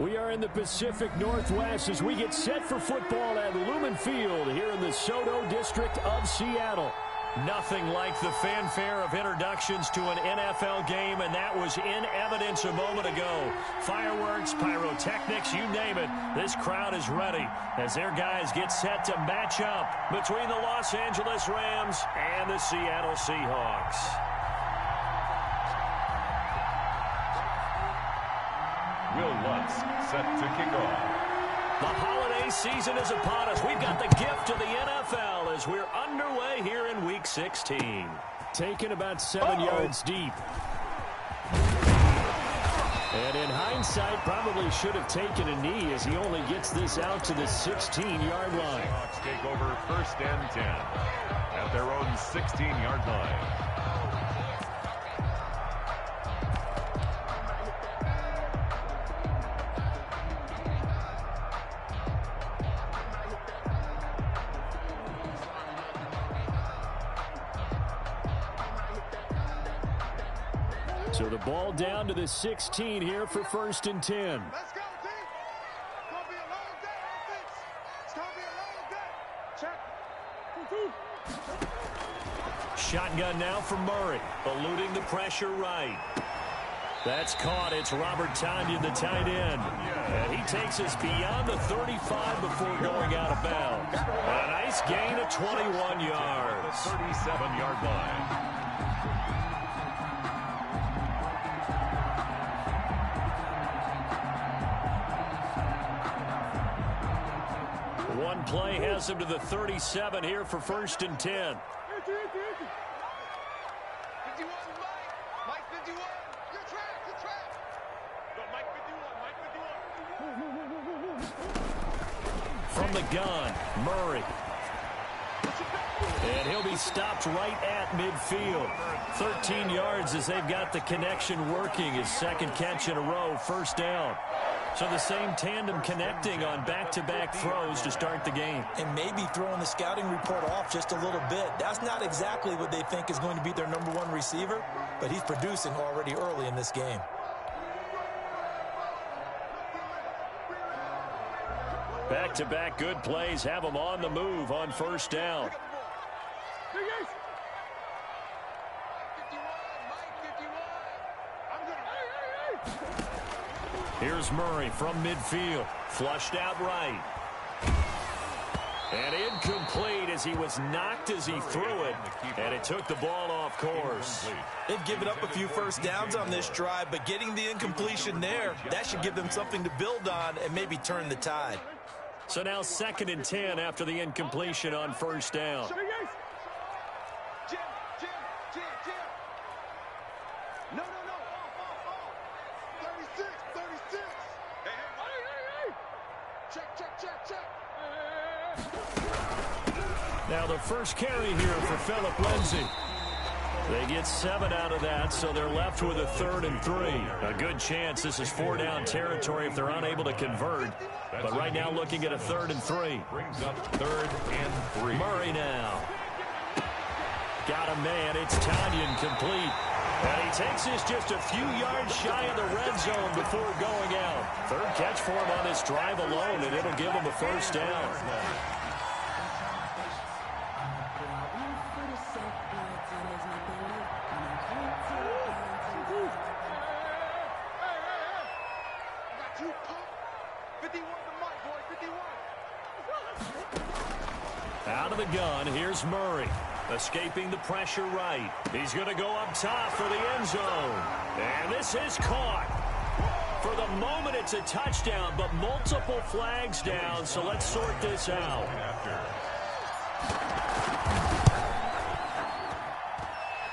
We are in the Pacific Northwest as we get set for football at Lumen Field here in the Soto District of Seattle. Nothing like the fanfare of introductions to an NFL game, and that was in evidence a moment ago. Fireworks, pyrotechnics, you name it. This crowd is ready as their guys get set to match up between the Los Angeles Rams and the Seattle Seahawks. Will Lutz set to kick off. The holiday season is upon us. We've got the gift of the NFL as we're underway here in Week 16. Taken about 7 yards deep. And in hindsight, probably should have taken a knee as he only gets this out to the 16-yard line. Seahawks take over 1st and 10 at their own 16-yard line. So the ball down to the 16 here for 1st and 10. Let's go, team. It's going to be a long day, offense. It's going to be a long day. Check. Shotgun now for Murray, eluding the pressure right. That's caught. It's Robert Tonyan, the tight end. And he takes us beyond the 35 before going out of bounds. A nice gain of 21 yards. 37-yard line. One play has him to the 37 here for 1st and 10. 51, Mike 51. Good track, good track. Go, Mike 51. From the gun, Murray. And he'll be stopped right at midfield. 13 yards as they've got the connection working. His second catch in a row, 1st down. So the same tandem connecting on back-to-back throws to start the game. And maybe throwing the scouting report off just a little bit. That's not exactly what they think is going to be their #1 receiver, but he's producing already early in this game. Back-to-back good plays have them on the move on 1st down. Here's Murray from midfield. Flushed out right. And incomplete as he was knocked as he threw it. And it took the ball off course. They've given up a few 1st downs on this drive, but getting the incompletion there, that should give them something to build on and maybe turn the tide. So now 2nd and 10 after the incompletion on 1st down. Jim. No. 36. Hey. Check. Now the first carry here for Phillip Lindsay. They get 7 out of that, so they're left with a 3rd and 3. A good chance this is 4-down territory if they're unable to convert. But right now looking at a 3rd and 3. Brings up 3rd and 3. Murray now. Got a man. It's Tonyan complete. And he takes this just a few yards shy of the red zone before going out. 3rd catch for him on this drive alone, and it'll give him a 1st down. Out of the gun, here's Murray. Escaping the pressure right. He's going to go up top for the end zone. And this is caught. For the moment, it's a touchdown, but multiple flags down, so let's sort this out.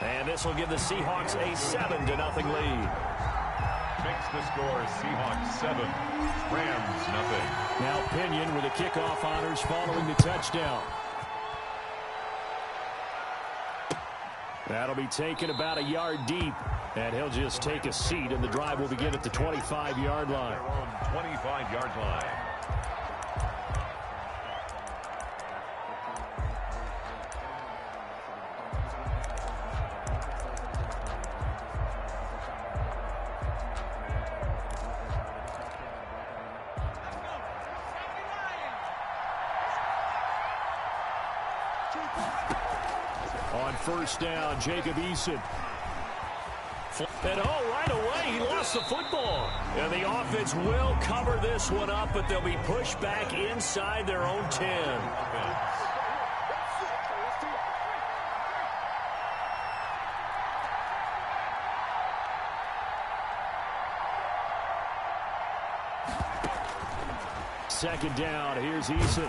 And this will give the Seahawks a 7-0 lead. Makes the score Seahawks 7, Rams nothing. Now Pinion with the kickoff honors following the touchdown. That'll be taken about a yard deep, and he'll just take a seat, and the drive will begin at the 25-yard line. Their own 25-yard line. first down. Jacob Eason. And right away, he lost the football. And the offense will cover this one up, but they'll be pushed back inside their own 10. Second down, here's Eason.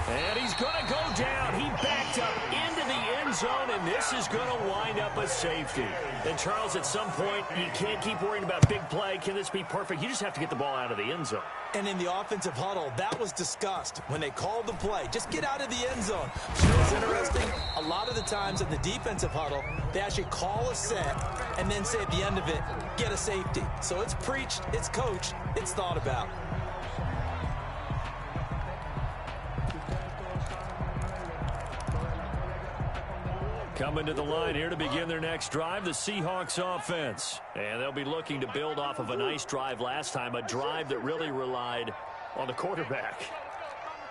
And he's going to go down. He backed up into the end zone, and this is going to wind up a safety. And, Charles, at some point, you can't keep worrying about big play. Can this be perfect? You just have to get the ball out of the end zone. And in the offensive huddle, that was discussed when they called the play. Just get out of the end zone. It's interesting. A lot of the times in the defensive huddle, they actually call a set and then say at the end of it, get a safety. So it's preached, it's coached, it's thought about. Coming to the line here to begin their next drive, the Seahawks offense. And they'll be looking to build off of a nice drive last time, a drive that really relied on the quarterback.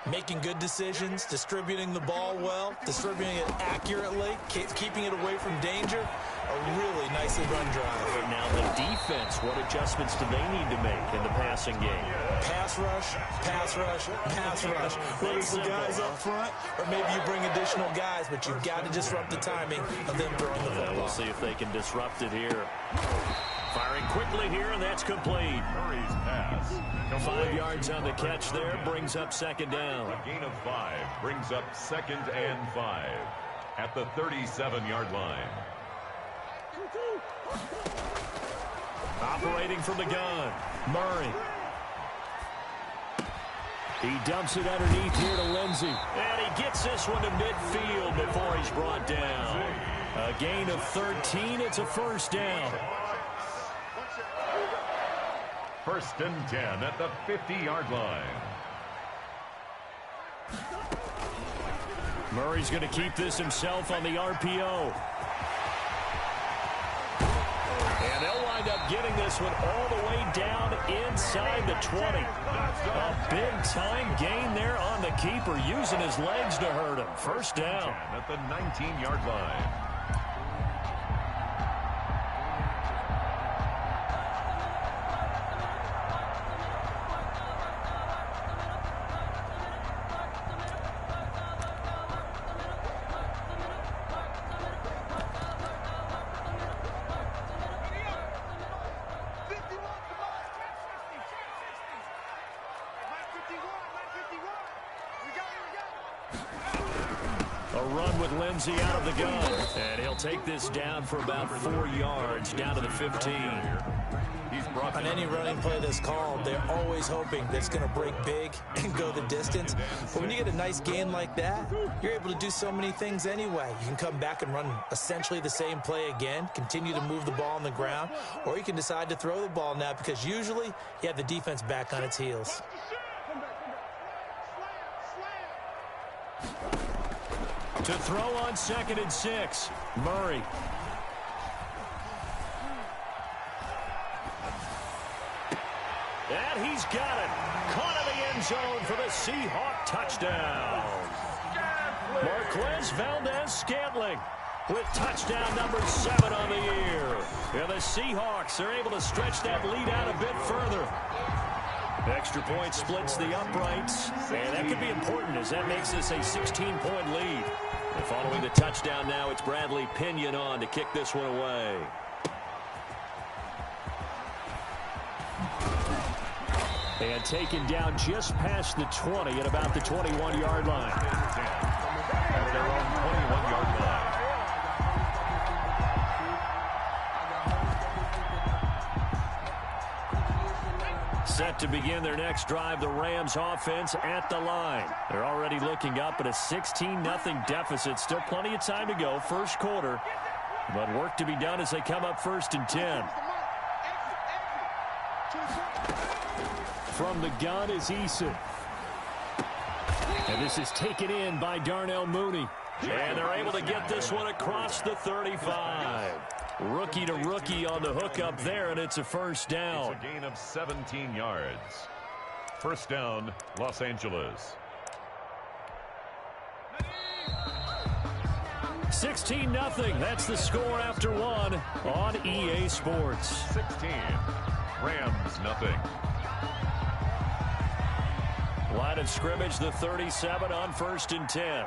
Making good decisions, distributing the ball well, distributing it accurately, keeping it away from danger. A really nicely run drive. Now the defense, what adjustments do they need to make in the passing game? Pass rush, pass rush, pass rush. Whether it's the guys up front or maybe you bring additional guys, but you've got to disrupt the timing of them throwing the football. We'll see if they can disrupt it here. Firing quickly here, and that's complete. Murray's pass. 5 yards on the catch there, brings up second down. A gain of 5 brings up 2nd and 5 at the 37-yard line. Operating from the gun, Murray. He dumps it underneath here to Lindsey. And he gets this one to midfield before he's brought down. A gain of 13, it's a first down. 1st and 10 at the 50-yard line. Murray's going to keep this himself on the RPO. And they'll wind up getting this one all the way down inside the 20. A big-time gain there on the keeper, using his legs to hurt him. First down. At the 19-yard line. A run with Lindsey out of the gun. And he'll take this down for about 4 yards, down to the 15. On any running play that's called, they're always hoping that it's going to break big and go the distance. But when you get a nice gain like that, you're able to do so many things anyway. You can come back and run essentially the same play again, continue to move the ball on the ground, or you can decide to throw the ball now because usually you have the defense back on its heels. To throw on 2nd and 6, Murray. And he's got it. Caught in the end zone for the Seahawk touchdown. Marquez Valdez-Scantling with touchdown number 7 on the year. And the Seahawks are able to stretch that lead out a bit further. Extra point splits the uprights, and that could be important as that makes this a 16-point lead. And following the touchdown now, it's Bradley Pinion on to kick this one away. And taken down just past the 20 at about the 21-yard line. At their own 21-yard line. Set to begin their next drive, the Rams offense at the line. They're already looking up at a 16-0 deficit. Still plenty of time to go, first quarter. But work to be done as they come up 1st and 10. From the gun is Eason. And this is taken in by Darnell Mooney. And they're able to get this one across the 35. Rookie to rookie on the hook up there, and it's a first down. It's a gain of 17 yards. First down, Los Angeles. 16-0. That's the score after one on EA Sports. 16. Rams, nothing. Line of scrimmage, the 37 on 1st and 10.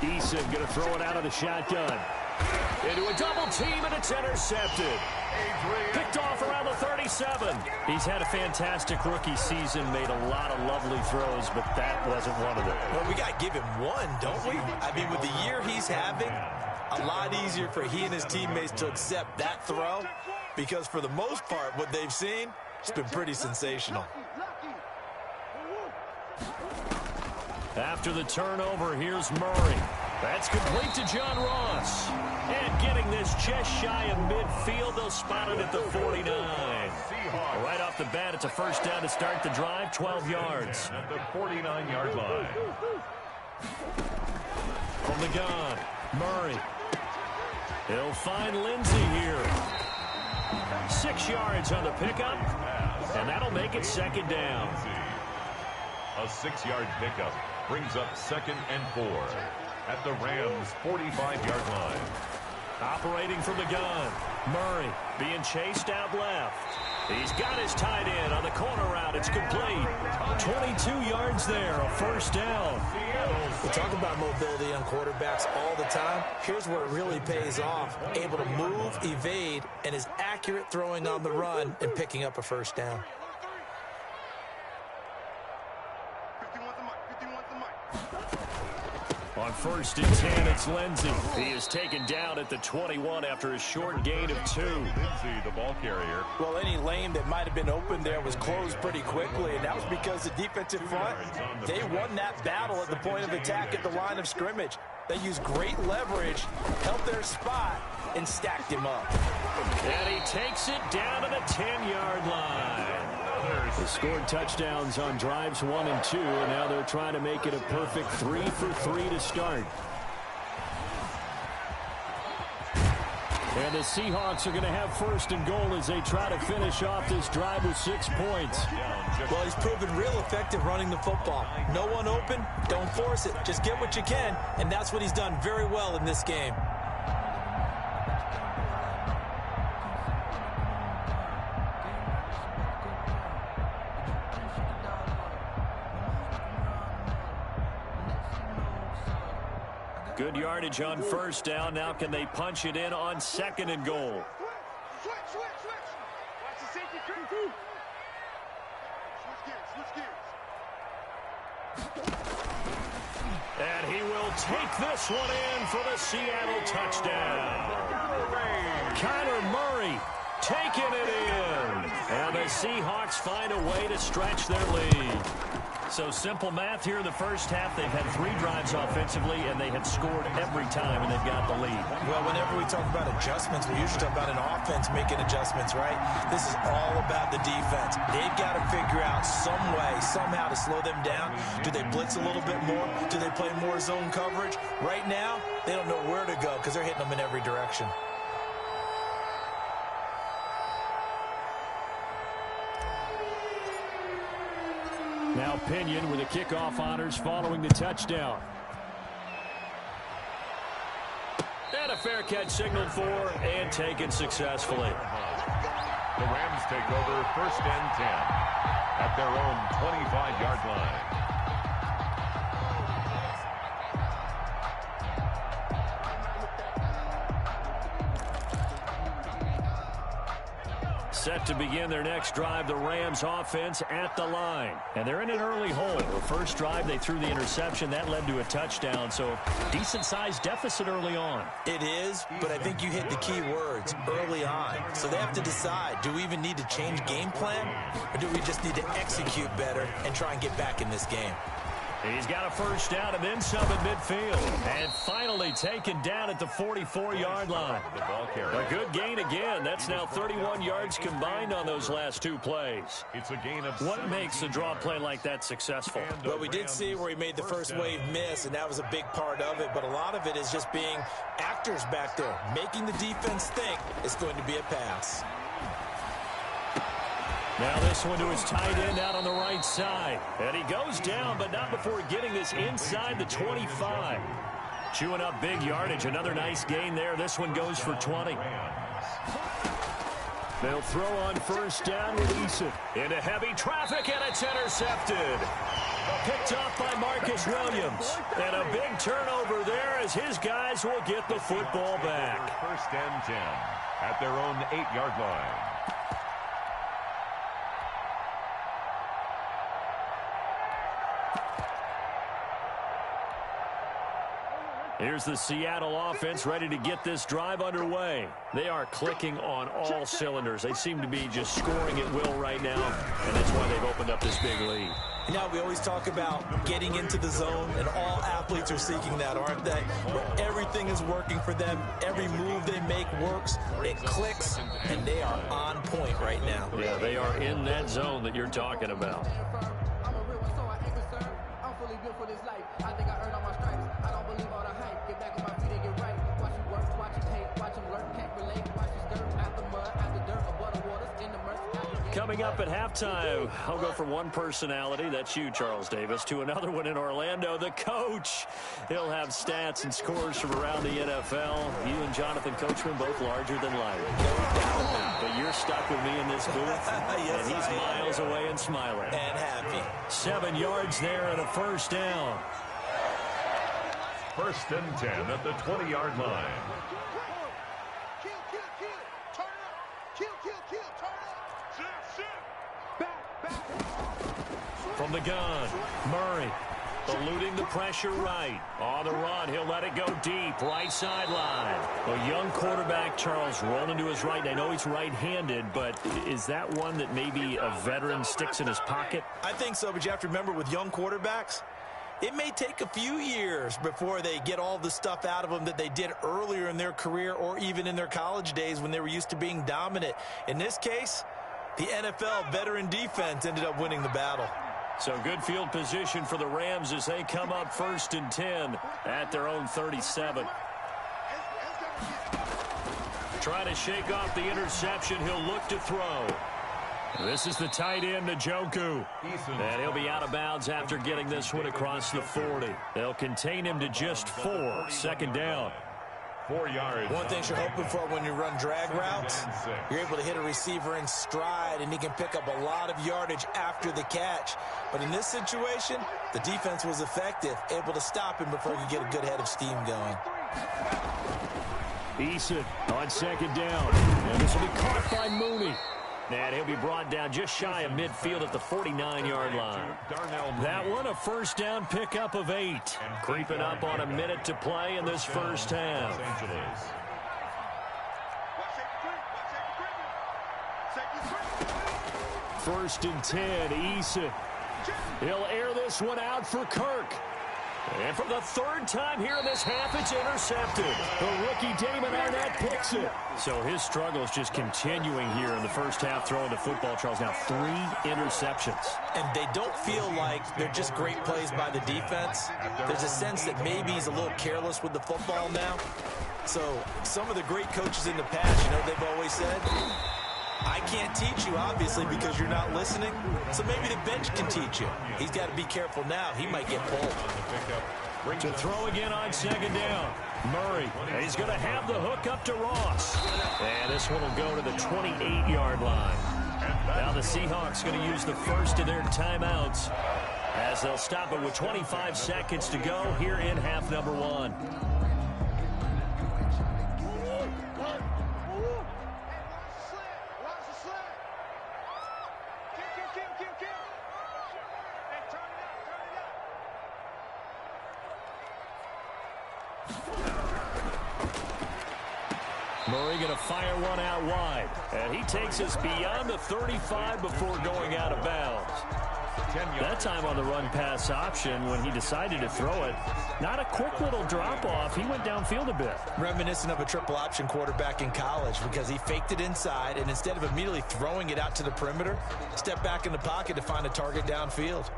Eason going to throw it out of the shotgun. Into a double team, and it's intercepted. Picked off around the 37. He's had a fantastic rookie season, made a lot of lovely throws, but that wasn't one of them. Well, we got to give him one, don't we? I mean, with the year he's having, a lot easier for he and his teammates to accept that throw, because for the most part, what they've seen, it's been pretty sensational. After the turnover, here's Murray. That's complete to John Ross. And getting this just shy of midfield, they'll spot it at the 49. Right off the bat, it's a first down to start the drive, 12 yards. At the 49-yard line. From the gun, Murray. He'll find Lindsey here. 6 yards on the pickup, and that'll make it 2nd down. A 6-yard pickup brings up 2nd and 4 at the Rams' 45-yard line. Operating from the gun, Murray being chased out left. He's got his tight end on the corner route. It's complete. 22 yards there, a first down. We talk about mobility on quarterbacks all the time. Here's where it really pays off. Able to move, evade, and is accurate throwing on the run and picking up a first down. On 1st and 10, it's Lindsey. He is taken down at the 21 after a short gain of 2. Lindsey, the ball carrier. Well, any lane that might have been open there was closed pretty quickly, and that was because the defensive front, they won that battle at the point of attack at the line of scrimmage. They used great leverage, held their spot, and stacked him up. And he takes it down to the 10-yard line. They scored touchdowns on drives 1 and 2, and now they're trying to make it a perfect 3 for 3 to start. And the Seahawks are going to have 1st and goal as they try to finish off this drive with 6 points. Well, he's proven real effective running the football. No one open, don't force it. Just get what you can, and that's what he's done very well in this game. Good yardage on 1st down. Now can they punch it in on 2nd and goal? Switch. Watch the safety crew. Switch gears. And he will take this one in for the Seattle touchdown. Kyler Murray taking it in. And the Seahawks find a way to stretch their lead. So simple math here in the first half. They've had 3 drives offensively, and they have scored every time, and they've got the lead. Well, whenever we talk about adjustments, we usually talk about an offense making adjustments, right? This is all about the defense. They've got to figure out some way, somehow to slow them down. Do they blitz a little bit more? Do they play more zone coverage? Right now, they don't know where to go because they're hitting them in every direction. Now Pinion with the kickoff honors following the touchdown. And a fair catch signaled for and taken successfully. The Rams take over 1st and 10 at their own 25-yard line. Set to begin their next drive, the Rams offense at the line. And they're in an early hole. The first drive, they threw the interception. That led to a touchdown, so decent-sized deficit early on. It is, but I think you hit the key words, early on. So they have to decide, do we even need to change game plan, or do we just need to execute better and try and get back in this game? He's got a first down and then some at midfield. And finally taken down at the 44-yard line. A good gain again. That's now 31 yards combined on those last 2 plays. It's a gain of What makes a draw play like that successful? Well, we did see where he made the first wave miss, and that was a big part of it. But a lot of it is just being actors back there, making the defense think it's going to be a pass. Now this one to his tight end out on the right side. And he goes down, but not before getting this inside the 25. Chewing up big yardage. Another nice gain there. This one goes for 20. They'll throw on first down with Eason. Into heavy traffic, and it's intercepted. Picked off by Marcus Williams. And a big turnover there as his guys will get the football back. First and 10 at their own 8-yard line. Here's the Seattle offense ready to get this drive underway. They are clicking on all cylinders. They seem to be just scoring at will right now, and that's why they've opened up this big lead. You know, we always talk about getting into the zone, and all athletes are seeking that, aren't they? Where everything is working for them. Every move they make works. It clicks, and they are on point right now. Yeah, they are in that zone that you're talking about. Coming up at halftime, I'll go from one personality, that's you, Charles Davis, to another one in Orlando, the coach. He'll have stats and scores from around the NFL. You and Jonathan Coachman both larger than life. But you're stuck with me in this booth, yes, and he's miles away and smiling. And happy. 7 yards there and a first down. First and 10 at the 20-yard line. From the gun, Murray eluding the pressure right. On the run, he'll let it go deep, right sideline. A young quarterback, Charles, rolling to his right. I know he's right-handed, but is that one that maybe a veteran sticks in his pocket? I think so, but you have to remember with young quarterbacks, it may take a few years before they get all the stuff out of them that they did earlier in their career or even in their college days when they were used to being dominant. In this case, the NFL veteran defense ended up winning the battle. So good field position for the Rams as they come up first and 10 at their own 37. Trying to shake off the interception. He'll look to throw. This is the tight end, Njoku. And he'll be out of bounds after getting this one across the 40. They'll contain him to just 4. Second down. 4 yards. One thing you're hoping for when you run drag routes, you're able to hit a receiver in stride, and he can pick up a lot of yardage after the catch. But in this situation, the defense was effective, able to stop him before he could get a good head of steam going. Eason on second down. And this will be caught by Mooney. And he'll be brought down just shy of midfield at the 49-yard line. That one, a first down pickup of 8. Creeping up on a minute to play in this first half. First and 10, Eason. He'll air this one out for Kirk. And for the third time here in this half, it's intercepted. The rookie Damon Arnett picks it. So his struggles just continuing here in the first half throwing the football, Charles. Now 3 interceptions. And they don't feel like they're just great plays by the defense. There's a sense that maybe he's a little careless with the football now. So some of the great coaches in the past, you know, they've always said, I can't teach you, obviously, because you're not listening. So maybe the bench can teach you. He's got to be careful now. He might get pulled. To throw again on second down. Murray, he's going to have the hook up to Ross. And this one will go to the 28-yard line. Now the Seahawks going to use the first of their timeouts as they'll stop it with 25 seconds to go here in half number 1. Murray going to fire one out wide. And he takes us beyond the 35 before going out of bounds. That time on the run-pass option when he decided to throw it. Not a quick little drop-off. He went downfield a bit. Reminiscent of a triple-option quarterback in college because he faked it inside, and instead of immediately throwing it out to the perimeter, stepped back in the pocket to find a target downfield.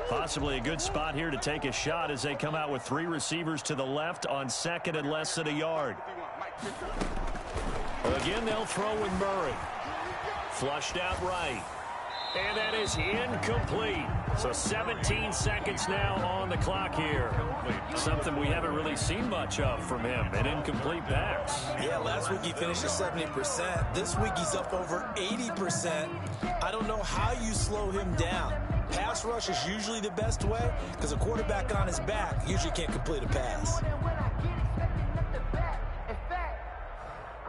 Possibly a good spot here to take a shot as they come out with 3 receivers to the left on second and less than a yard. Again, they'll throw with Murray. Flushed out right. And that is incomplete. So 17 seconds now on the clock here. Something we haven't really seen much of from him, an incomplete pass. Yeah, last week he finished at 70%. This week he's up over 80%. I don't know how you slow him down. Pass rush is usually the best way because a quarterback on his back usually can't complete a pass.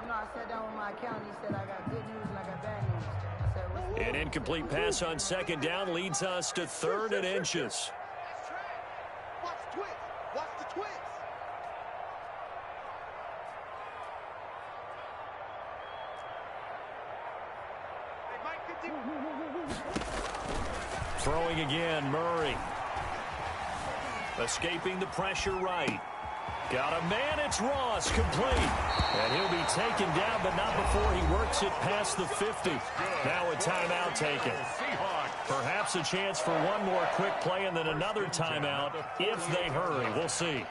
I sat down with my accountant. He said I got good news and I got bad news. I said, what's An incomplete pass on second down leads us to 3rd and inches. Watch the twist. Watch the twist. Hey, Mike, 50. Throwing again, Murray. Escaping the pressure right. Got a man, it's Ross, complete. And he'll be taken down, but not before he works it past the 50. Now a timeout taken. Perhaps a chance for one more quick play and then another timeout if they hurry. We'll see.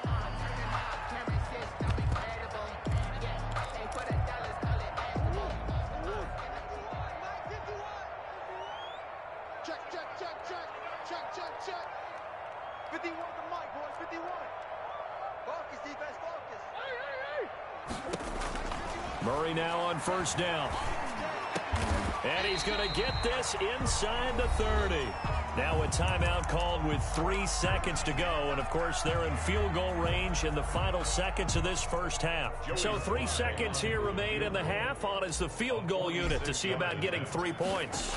Check. 51 to Mike, boys, 51. Focus, defense, focus. Murray now on first down. And he's going to get this inside the 30. Now a timeout called with 3 seconds to go. And, of course, they're in field goal range in the final seconds of this first half. So 3 seconds here remain in the half. On is the field goal unit to see about getting 3 points.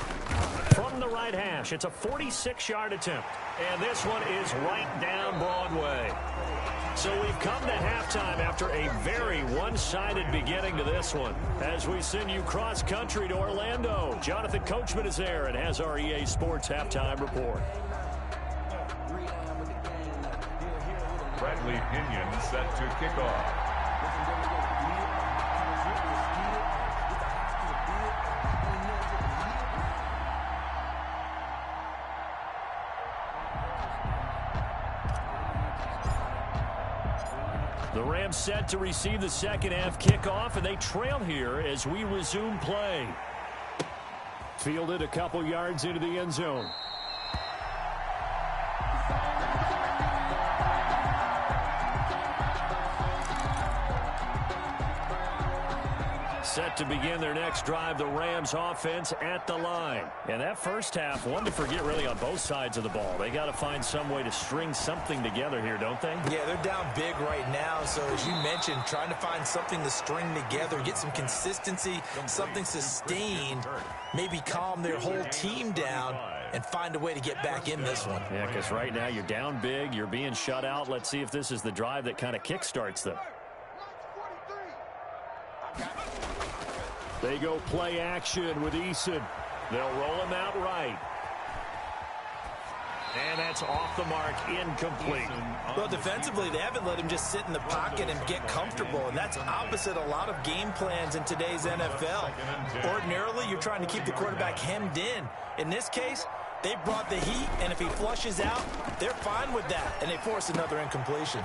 From the right hash, it's a 46-yard attempt. And this one is right down Broadway. So we've come to halftime after a very one-sided beginning to this one. As we send you cross-country to Orlando, Jonathan Coachman is there and has our EA Sports halftime report. Bradley Pinion set to kick off. The Rams set to receive the second half kickoff, and they trail here as we resume play. Fielded a couple yards into the end zone. Set to begin their next drive, the Rams offense at the line. And that first half, one to forget really on both sides of the ball. They got to find some way to string something together here, don't they? Yeah, they're down big right now. So as you mentioned, trying to find something to string together, get some consistency, something sustained, maybe calm their whole team down and find a way to get back in this one. Yeah, because right now you're down big, you're being shut out. Let's see if this is the drive that kind of kickstarts them. They go play action with Eason. They'll roll him out right. And that's off the mark, incomplete. Well, defensively, they haven't let him just sit in the pocket and get comfortable, and that's opposite a lot of game plans in today's NFL. Ordinarily, you're trying to keep the quarterback hemmed in. In this case, they brought the heat, and if he flushes out, they're fine with that, and they force another incompletion.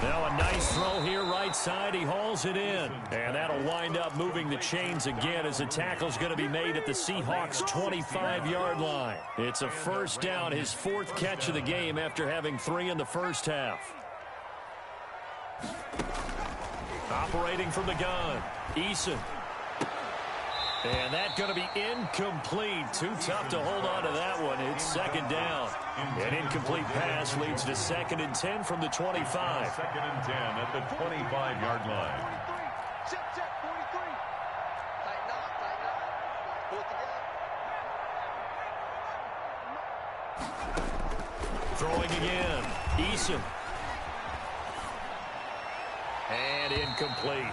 Now a nice throw here right side. He hauls it in. And that'll wind up moving the chains again as the tackle's going to be made at the Seahawks' 25-yard line. It's a first down, his 4th catch of the game after having 3 in the first half. Operating from the gun, Eason. And that's going to be incomplete. Too tough to hold on to that one. It's second down. An incomplete pass leads to 2nd and 10 from the 25. 2nd and 10 at the 25-yard line. Check, 43. Tighten up. Pull it together. Throwing again. Eason. And incomplete.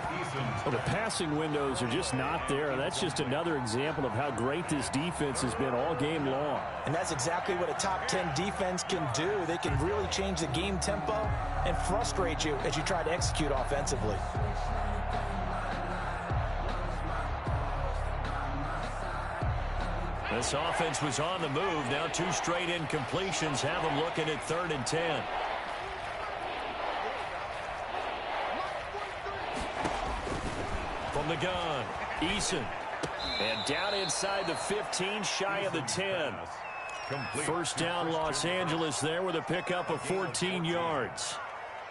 Well, the passing windows are just not there. That's just another example of how great this defense has been all game long. And that's exactly what a top 10 defense can do. They can really change the game tempo and frustrate you as you try to execute offensively. This offense was on the move. Now 2 straight incompletions have them looking at 3rd and 10. From the gun, Eason. And down inside the 15, shy of the 10. First down, Los Angeles there with a pickup of 14 yards.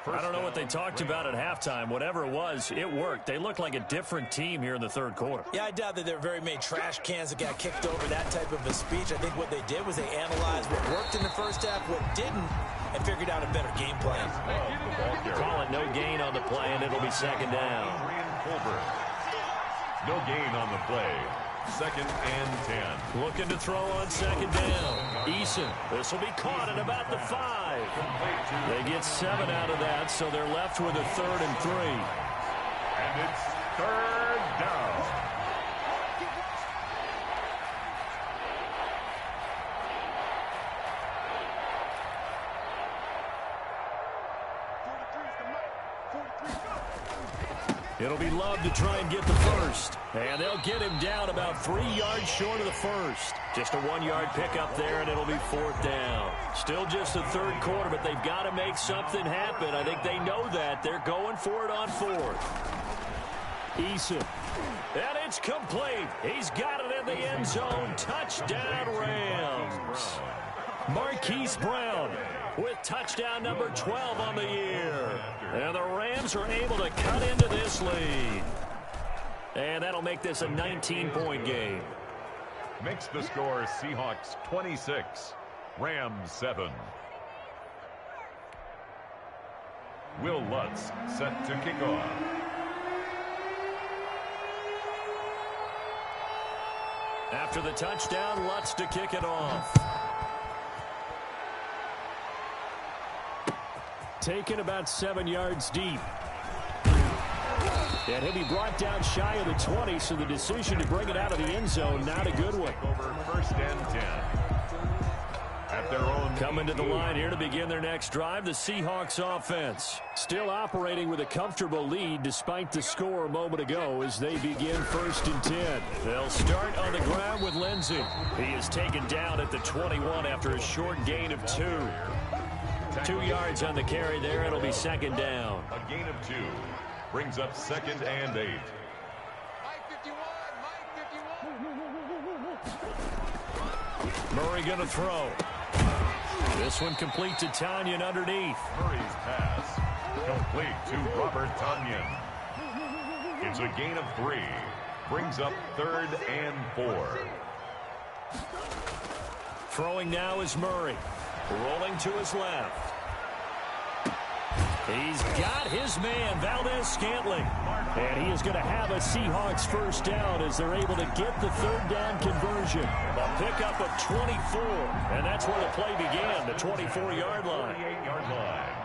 I don't know what they talked about at halftime. Whatever it was, it worked. They looked like a different team here in the third quarter. Yeah, I doubt that there were very many trash cans that got kicked over, that type of a speech. I think what they did was they analyzed what worked in the first half, what didn't, and figured out a better game plan. Call it no gain on the play, and it'll be second down. No gain on the play. Second and 10. Looking to throw on second down. Eason. This will be caught at about the 5. They get 7 out of that, so they're left with a 3rd and 3. And it's third down. It'll be Love to try and get the first. And they'll get him down about 3 yards short of the first. Just a 1-yard pickup there, and it'll be 4th down. Still just the third quarter, but they've got to make something happen. I think they know that. They're going for it on 4th. Eason. And it's complete. He's got it in the end zone. Touchdown, Rams. Marquise Brown with touchdown number 12 on the year. And the Rams are able to cut into this lead. And that'll make this a 19-point game. Makes the score Seahawks 26, Rams 7. Will Lutz set to kick off. After the touchdown, Lutz to kick it off. Taken about 7 yards deep. And he'll be brought down shy of the 20, so the decision to bring it out of the end zone, not a good one. Over first and 10. At their own. Coming to the line here to begin their next drive, the Seahawks offense. Still operating with a comfortable lead despite the score a moment ago as they begin 1st and 10. They'll start on the ground with Lindsey. He is taken down at the 21 after a short gain of 2. 2 yards on the carry there. It'll be second down. A gain of 2 brings up 2nd and 8. Murray going to throw. This one complete to Tanyan underneath. Murray's pass complete to Robert Tanyan. It's a gain of 3. Brings up 3rd and 4. Throwing now is Murray. Rolling to his left. He's got his man, Valdez-Scantling. And he is going to have a Seahawks first down as they're able to get the 3rd down conversion. A pickup of 24. And that's where the play began, the 24-yard line. 28-yard line.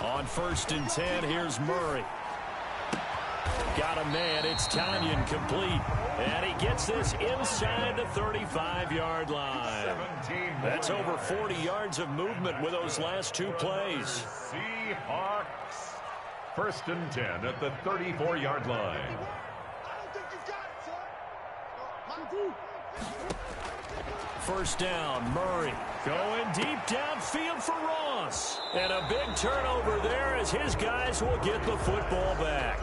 On 1st and 10, here's Murray. Got a man. It's Tanyan complete. And he gets this inside the 35-yard line. That's over 40 yards of movement with those last 2 plays. Seahawks. 1st and 10 at the 34-yard line. First down, Murray going deep downfield for Ross. And a big turnover there as his guys will get the football back.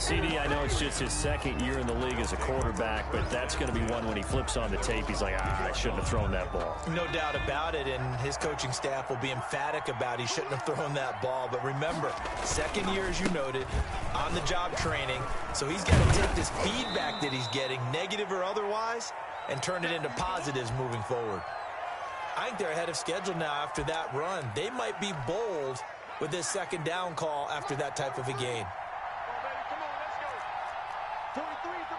CD, I know it's just his 2nd year in the league as a quarterback, but that's going to be one when he flips on the tape. He's like, I shouldn't have thrown that ball. No doubt about it, and his coaching staff will be emphatic about he shouldn't have thrown that ball. But remember, 2nd year, as you noted, on-the-job training, so he's got to take this feedback that he's getting, negative or otherwise, and turn it into positives moving forward. I think they're ahead of schedule now after that run. They might be bold with this 2nd down call after that type of a gain. 43's the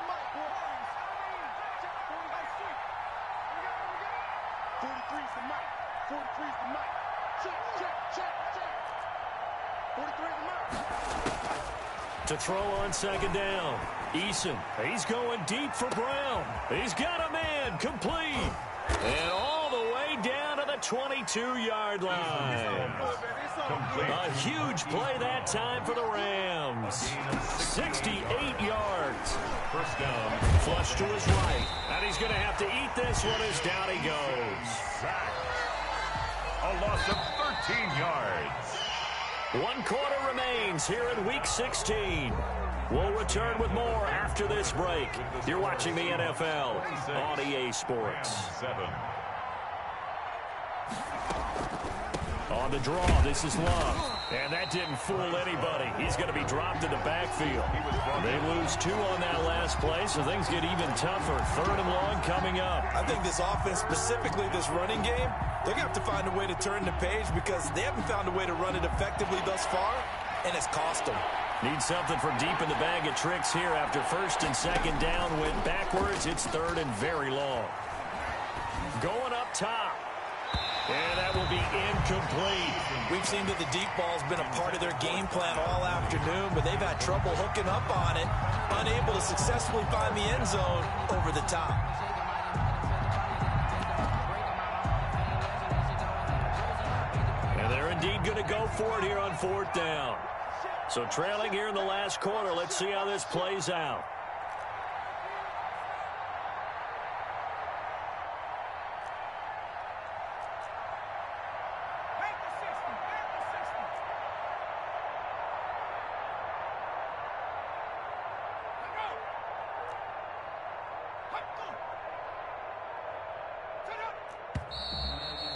mic. 43's the mic. Check. To throw on 2nd down. Eason. He's going deep for Brown. He's got a man complete. And all the way down to the 22-yard line. A huge play that time for the Rams. 68 yards. First down. Flush to his right. And he's going to have to eat this one as down he goes. Sacked. A loss of 13 yards. 1 quarter remains here in Week 16. We'll return with more after this break. You're watching the NFL on EA Sports. On the draw, this is Love. And that didn't fool anybody. He's going to be dropped in the backfield. They lose 2 on that last play, so things get even tougher. 3rd and long coming up. I think this offense, specifically this running game, they're going to have to find a way to turn the page because they haven't found a way to run it effectively thus far, and it's cost them. Need something from deep in the bag of tricks here after 1st and 2nd down went backwards. It's 3rd and very long. Going up top. And that will be incomplete. We've seen that the deep ball's been a part of their game plan all afternoon, but they've had trouble hooking up on it, unable to successfully find the end zone over the top. And they're indeed going to go for it here on 4th down. So trailing here in the last quarter, let's see how this plays out.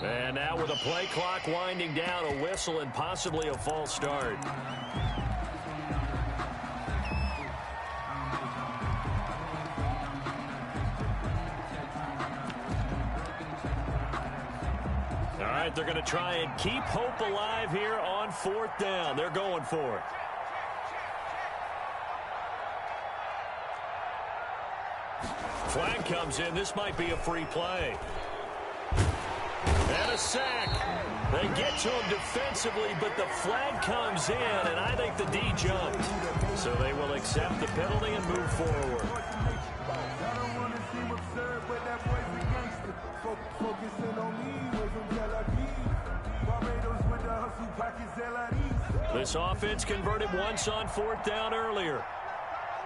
And now with a play clock winding down, a whistle and possibly a false start. All right, they're going to try and keep hope alive here on 4th down. They're going for it. Flag comes in. This might be a free play. And a sack. They get to him defensively, but the flag comes in, and I think the D jumped. So they will accept the penalty and move forward. This offense converted once on 4th down earlier.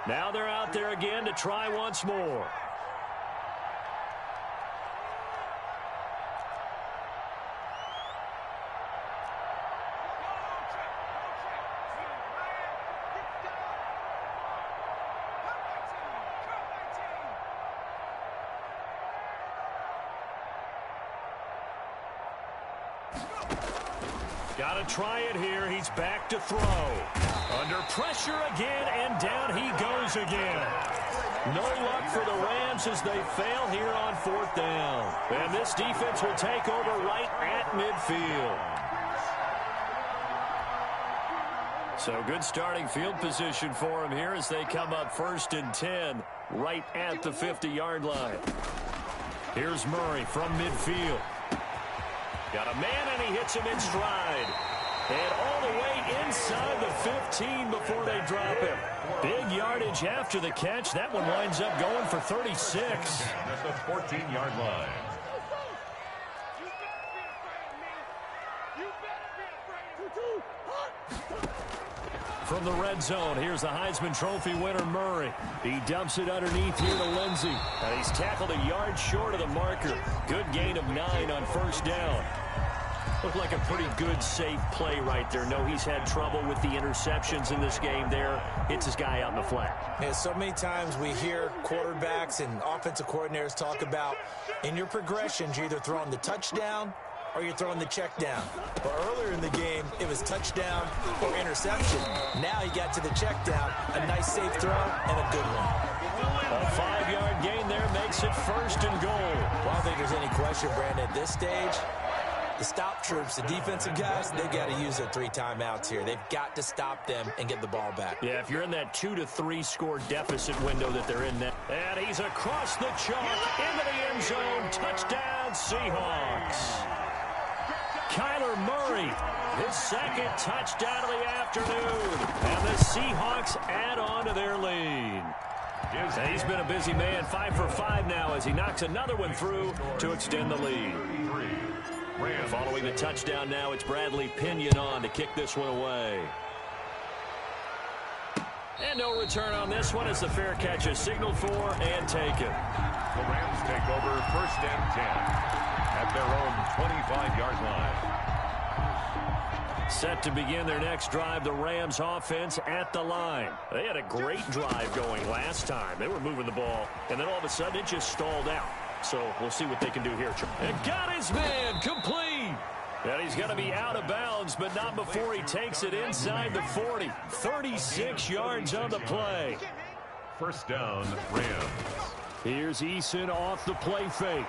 Now they're out there again to try once more. Got to try it here. He's back to throw. Under pressure again, and down he goes again. No luck for the Rams as they fail here on 4th down. And this defense will take over right at midfield. So good starting field position for him here as they come up 1st and 10 right at the 50-yard line. Here's Murray from midfield. Got a man, and he hits him in stride. And all the way inside the 15 before they drop him. Big yardage after the catch. That one winds up going for 36. That's the 14-yard line. From the red zone, here's the Heisman Trophy winner, Murray. He dumps it underneath here to Lindsey. And he's tackled a yard short of the marker. Good gain of 9 on 1st down. Looked like a pretty good, safe play right there. No, he's had trouble with the interceptions in this game there. Hits his guy out in the flat. Yeah, so many times we hear quarterbacks and offensive coordinators talk about in your progressions, you're either throwing the touchdown or you're throwing the check down. But earlier in the game, it was touchdown or interception. Now you got to the check down, a nice safe throw, and a good one. A 5-yard gain there makes it 1st and goal. Well, I don't think there's any question, Brandon, at this stage, the stop troops, the defensive guys, they've got to use their 3 timeouts here. They've got to stop them and get the ball back. Yeah, if you're in that 2 to 3 score deficit window that they're in now. And he's across the chalk into the end zone. Touchdown, Seahawks. Kyler Murray, his 2nd touchdown of the afternoon. And the Seahawks add on to their lead. And he's been a busy man, 5 for 5 now as he knocks another one through to extend the lead. Following the touchdown now, it's Bradley Pinion on to kick this one away. And no return on this one as the fair catch is signaled for and taken. The Rams take over 1st and 10 at their own 25-yard line. Set to begin their next drive, the Rams offense at the line. They had a great drive going last time. They were moving the ball, and then all of a sudden it just stalled out. So we'll see what they can do here. And got his man complete. And he's going to be out of bounds, but not before he takes it inside the 40. 36 yards on the play. First down, Rams. Here's Eason off the play fake.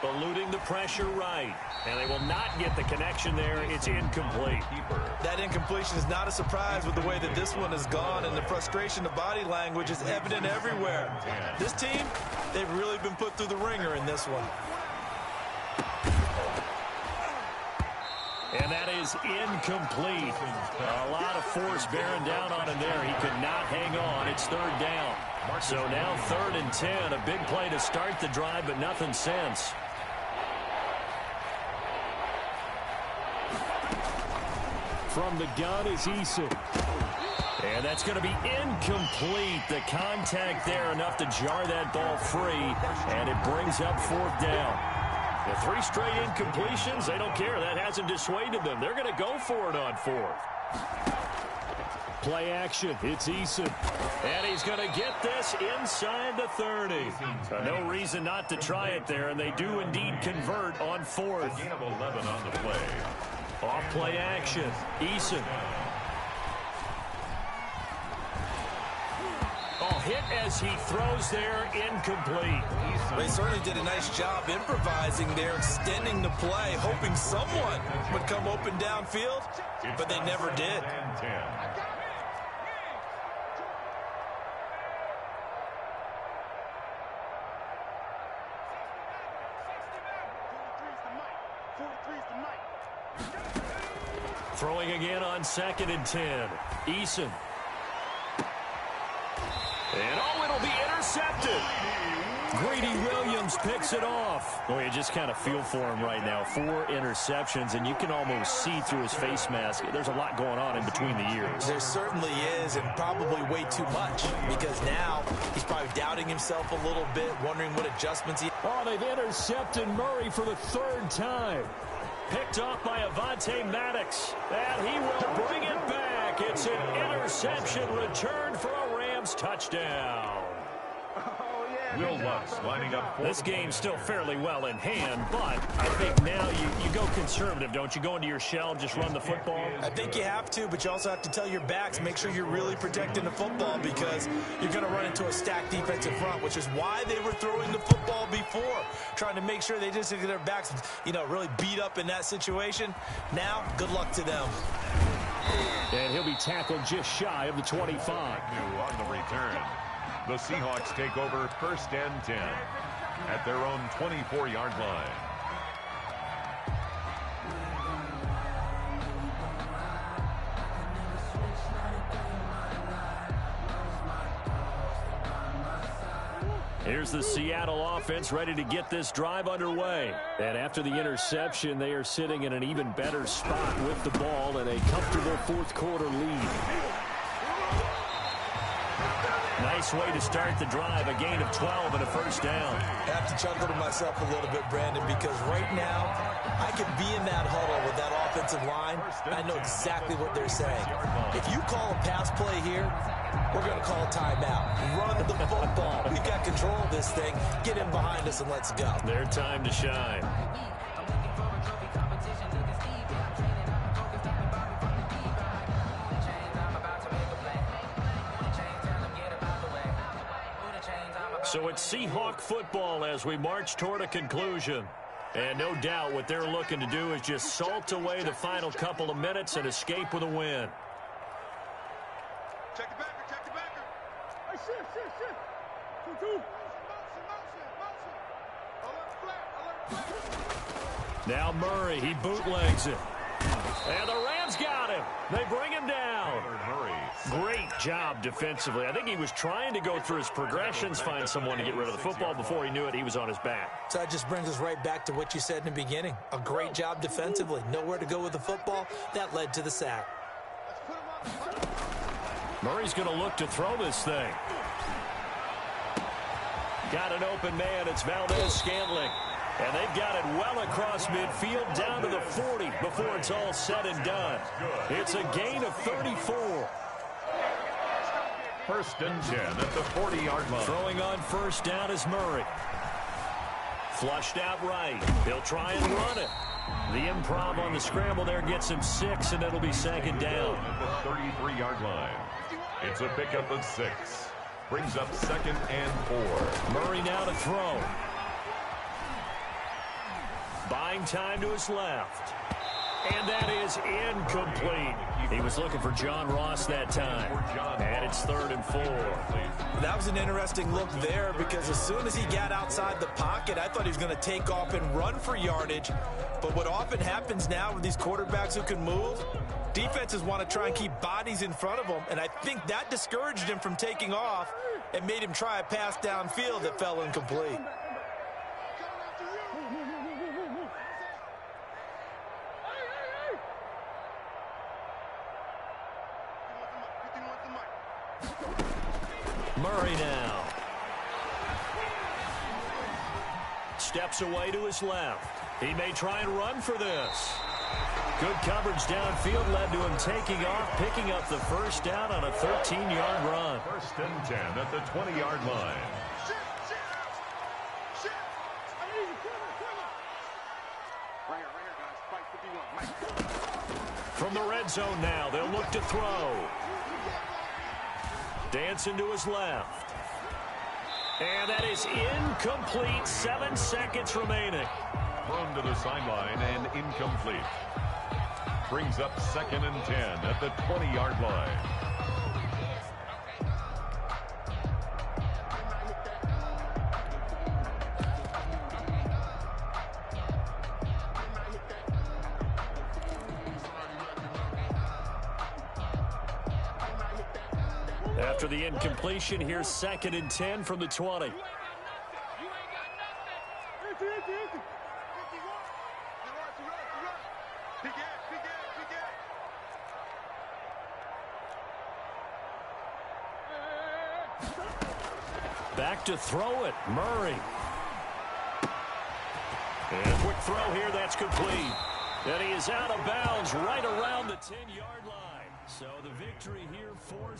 Eluding the pressure right. And they will not get the connection there. It's incomplete. That incompletion is not a surprise with the way that this one has gone, and the frustration of body language is evident everywhere. This team, they've really been put through the ringer in this one. And that is incomplete. A lot of force bearing down on him there. He could not hang on. It's third down. So now 3rd and 10. A big play to start the drive, but nothing since. From the gun is Eason. And that's going to be incomplete. The contact there enough to jar that ball free. And it brings up 4th down. The 3 straight incompletions, they don't care. That hasn't dissuaded them. They're going to go for it on 4th. Play action. It's Eason. And he's going to get this inside the 30. No reason not to try it there, and they do indeed convert on 4th. Gain of 11 on the play. Off play action. Eason. Oh, hit as he throws there, incomplete. They certainly did a nice job improvising there, extending the play, hoping someone would come open downfield, but they never did. Throwing again on 2nd and 10. Eason. And oh, it'll be intercepted. Greedy Williams picks it off. Well, you just kind of feel for him right now. 4 interceptions, and you can almost see through his face mask. There's a lot going on in between the years. There certainly is, and probably way too much, because now he's probably doubting himself a little bit, wondering what adjustments he... Oh, they've intercepted Murray for the 3rd time. Picked off by Avonte Maddox. And he will bring it back. It's an interception return for a Rams touchdown. Will Lutz lining up for this game's still fairly well in hand, but I think now you go conservative, don't you? Go into your shell, just run the football? I think you have to, but you also have to tell your backs, make sure you're really protecting the football, because you're going to run into a stacked defensive front, which is why they were throwing the football before, trying to make sure they just get their backs, really beat up in that situation. Now, good luck to them. And he'll be tackled just shy of the 25. on the return. The Seahawks take over 1st and 10 at their own 24-yard line. Here's the Seattle offense ready to get this drive underway. And after the interception, they are sitting in an even better spot with the ball and a comfortable 4th quarter lead. Nice way to start the drive, a gain of 12 and a 1st down. I have to chuckle to myself a little bit, Brandon, because right now I could be in that huddle with that offensive line. I know exactly what they're saying. If you call a pass play here, we're going to call a timeout. Run the football. We've got control of this thing. Get in behind us and let's go. Their time to shine. So it's Seahawk football as we march toward a conclusion. And no doubt what they're looking to do is just salt away the final couple of minutes and escape with a win. Check the backer, check the backer. Hey, shift. 2-2. Motion. Alert flat. Now Murray, he bootlegs it. And the Rams got him. They bring him down. Great job defensively. I think he was trying to go through his progressions, find someone to get rid of the football. Before he knew it, he was on his back. So that just brings us right back to what you said in the beginning. A great job defensively. Nowhere to go with the football. That led to the sack. Murray's going to look to throw this thing. Got an open man. It's Valdez Scantling. And they've got it well across midfield down to the 40 before it's all said and done. It's a gain of 34. First and 10 at the 40-yard line. Throwing on first down is Murray. Flushed out right. He'll try and run it. The improv on the scramble there gets him 6, and it'll be second down. At the 33-yard line. It's a pickup of 6. Brings up second and 4. Murray now to throw. Buying time to his left. And that is incomplete. He was looking for John Ross that time. And it's 3rd and 4. That was an interesting look there because as soon as he got outside the pocket, I thought he was going to take off and run for yardage. But what often happens now with these quarterbacks who can move, defenses want to try and keep bodies in front of them. And I think that discouraged him from taking off and made him try a pass downfield that fell incomplete. Murray now. Steps away to his left. He may try and run for this. Good coverage downfield led to him taking off, picking up the first down on a 13-yard run. First and 10 at the 20-yard line. From the red zone now, they'll look to throw. Dancing to his left. And that is incomplete. 7 seconds remaining. Thrown to the sideline and incomplete. Brings up second and 10 at the 20-yard line. After the incompletion, here's 2nd and 10 from the 20. Back to throw it, Murray. And a quick throw here, that's complete. And he is out of bounds right around the 10-yard line. So the victory here for